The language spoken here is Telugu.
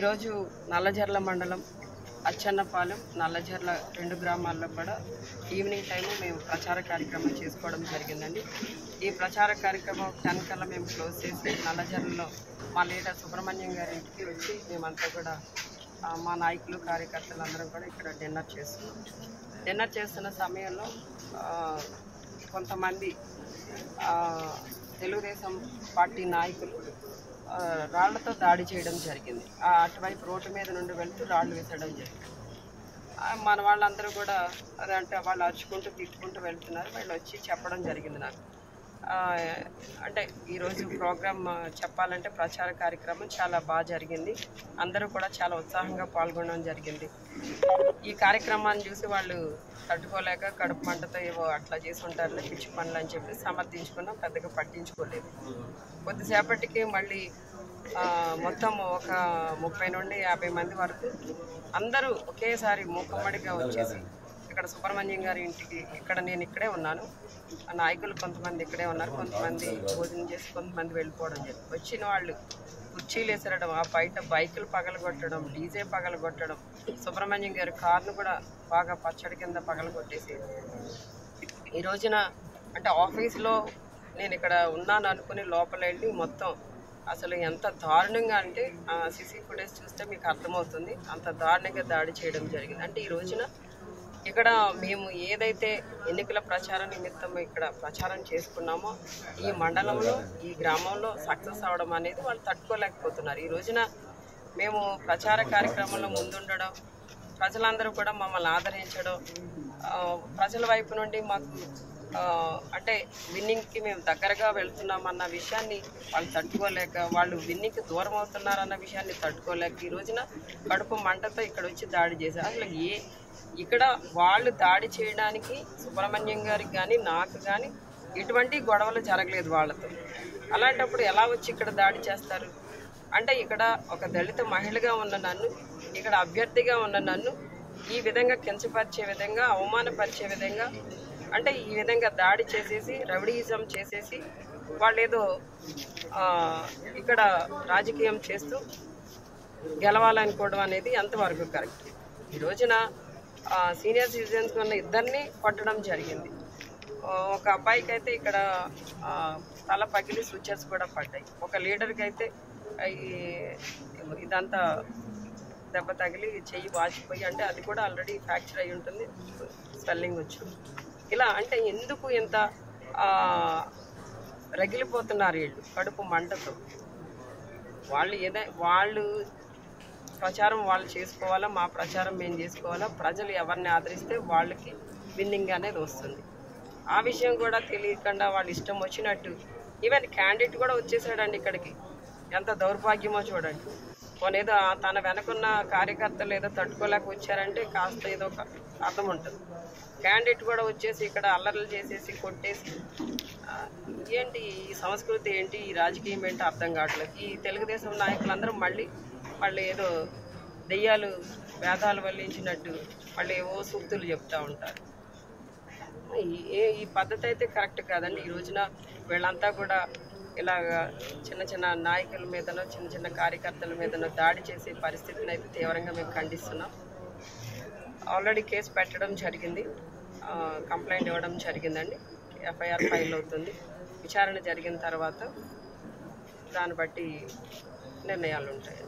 ఈరోజు నల్లజర్ల మండలం అచ్చన్నపాలెం నల్లజర్ల 2 గ్రామాల్లో కూడా ఈవినింగ్ టైం మేము ప్రచార కార్యక్రమం చేసుకోవడం జరిగిందండి. ఈ ప్రచార కార్యక్రమం 10 కల్లా మేము క్లోజ్ చేసి నల్లజర్లలో మా లీడర్ సుబ్రహ్మణ్యం గారి ఇంటికి వచ్చి మేమంతా కూడా మా నాయకులు కార్యకర్తలు అందరం కూడా ఇక్కడ డిన్నర్ చేస్తున్నాం. డిన్నర్ చేస్తున్న సమయంలో కొంతమంది తెలుగుదేశం పార్టీ నాయకులు రాళ్లతో దాడి చేయడం జరిగింది. అటువైపు రోడ్డు మీద నుండి వెళ్తూ రాళ్ళు వేసడం జరిగింది. మన వాళ్ళందరూ కూడా అదంటే వాళ్ళు అరుచుకుంటూ తిట్టుకుంటూ వెళ్తున్నారు. వాళ్ళు వచ్చి చెప్పడం జరిగింది నాకు. అంటే ఈరోజు ప్రోగ్రామ్ చెప్పాలంటే ప్రచార కార్యక్రమం చాలా బాగా జరిగింది. అందరూ కూడా చాలా ఉత్సాహంగా పాల్గొనడం జరిగింది. ఈ కార్యక్రమాన్ని చూసి వాళ్ళు తట్టుకోలేక కడుపు మంటతో ఏవో అట్లా చేసి ఉంటారులే పిచ్చి పనులు అని చెప్పి సమర్థించుకున్నాం, పెద్దగా పట్టించుకోలేదు. కొద్దిసేపటికి మళ్ళీ మొత్తం ఒక 30 నుండి 50 మంది వరకు అందరూ ఒకేసారి మూకమ్మడిగా వచ్చేసి ఇక్కడ సుబ్రహ్మణ్యం గారి ఇంటికి నేను ఇక్కడే ఉన్నాను, నాయకులు కొంతమంది ఇక్కడే ఉన్నారు, కొంతమంది భోజనం చేసి కొంతమంది వెళ్ళిపోవడం జరిగింది. వచ్చిన వాళ్ళు కుర్చీలు వేసరడం, ఆ బయట బైకులు పగలగొట్టడం, డీజే పగలగొట్టడం, సుబ్రహ్మణ్యం గారి కార్ను కూడా బాగా పచ్చడి కింద పగలగొట్టేసి ఈ రోజున అంటే ఆఫీస్లో నేను ఇక్కడ ఉన్నాను అనుకుని లోపల వెళ్ళి మొత్తం అసలు ఎంత దారుణంగా అంటే సీసీ ఫుటేజ్ చూస్తే మీకు అర్థమవుతుంది, అంత దారుణంగా దాడి చేయడం జరిగింది. అంటే ఈ రోజున ఇక్కడ మేము ఏదైతే ఎన్నికల ప్రచారం నిమిత్తం ఇక్కడ ప్రచారం చేసుకున్నామో ఈ మండలంలో ఈ గ్రామంలో సక్సెస్ అవడం అనేది వాళ్ళు తట్టుకోలేకపోతున్నారు. ఈ రోజున మేము ప్రచార కార్యక్రమంలో ముందుండడం, ప్రజలందరూ కూడా మమ్మల్ని ఆదరించడం, ప్రజల వైపు నుండి మాకు అంటే విన్నింగ్కి మేము దగ్గరగా వెళ్తున్నామన్న విషయాన్ని వాళ్ళు తట్టుకోలేక, వాళ్ళు విన్నింగ్కి దూరం అవుతున్నారన్న విషయాన్ని తట్టుకోలేక ఈ రోజున కడుపు మంటతో ఇక్కడ వచ్చి దాడి చేశారు. అసలు ఇక్కడ వాళ్ళు దాడి చేయడానికి సుబ్రహ్మణ్యం గారికి కానీ నాకు కానీ ఎటువంటి గొడవలు జరగలేదు వాళ్ళతో. అలాంటప్పుడు ఎలా వచ్చి ఇక్కడ దాడి చేస్తారు? అంటే ఇక్కడ ఒక దళిత మహిళగా ఉన్న నన్ను, ఇక్కడ అభ్యర్థిగా ఉన్న నన్ను ఈ విధంగా కించపరిచే విధంగా, అవమానపరిచే విధంగా, అంటే ఈ విధంగా దాడి చేసేసి రౌడీయిజం చేసేసి వాళ్ళు ఏదో ఇక్కడ రాజకీయం చేస్తూ గెలవాలనుకోవడం అనేది ఎంతవరకు కరెక్ట్? ఈ రోజున సీనియర్ సిటిజన్స్ ఉన్న ఇద్దరిని కొట్టడం జరిగింది. ఒక అబ్బాయికి అయితే ఇక్కడ తల పగిలి సూచర్స్ కూడా పడ్డాయి. ఒక లీడర్కి అయితే ఇదంతా దెబ్బ తగిలి చెయ్యి వాచిపోయి, అంటే అది కూడా ఆల్రెడీ ఫ్రాక్చర్ అయి ఉంటుంది, స్వెల్లింగ్ వచ్చింది. ఇలా అంటే ఎందుకు ఇంత రగిలిపోతున్నారు వీళ్ళు కడుపు మంటతో? వాళ్ళు ప్రచారం వాళ్ళు చేసుకోవాలా, మా ప్రచారం మేము చేసుకోవాలా, ప్రజలు ఎవరిని ఆదరిస్తే వాళ్ళకి విన్నింగ్ అనేది వస్తుంది. ఆ విషయం కూడా తెలియకుండా వాళ్ళు ఇష్టం వచ్చినట్టు ఈవెన్ క్యాండిడేట్ కూడా వచ్చేసాడండి ఇక్కడికి. ఎంత దౌర్భాగ్యమో చూడండి. కొనేదో తన వెనకున్న కార్యకర్తలు ఏదో తట్టుకోలేక వచ్చారంటే కాస్త ఏదో అర్థం ఉంటుంది. క్యాండిడేట్ కూడా వచ్చేసి ఇక్కడ అల్లర్లు చేసేసి కొట్టేసి ఏంటి ఈ సంస్కృతి ఏంటి, ఈ రాజకీయం ఏంటి అర్థం కావట్లేదు. ఈ తెలుగుదేశం నాయకులందరూ మళ్ళీ ఏదో దెయ్యాలు వేదాలు వల్లించినట్టు మళ్ళీ ఏవో సూక్తులు చెప్తూ ఉంటారు. ఈ పద్ధతి అయితే కరెక్ట్ కాదండి. ఈ రోజున వీళ్ళంతా కూడా ఇలాగా చిన్న చిన్న నాయకుల మీదనో చిన్న చిన్న కార్యకర్తల మీదనో దాడి చేసే పరిస్థితిని అయితే తీవ్రంగా మేము ఖండిస్తున్నాం. ఆల్రెడీ కేసు పెట్టడం జరిగింది, కంప్లైంట్ ఇవ్వడం జరిగిందండి. ఎఫ్ఐఆర్ ఫైల్ అవుతుంది. విచారణ జరిగిన తర్వాత దాన్ని బట్టి నిర్ణయాలు ఉంటాయి.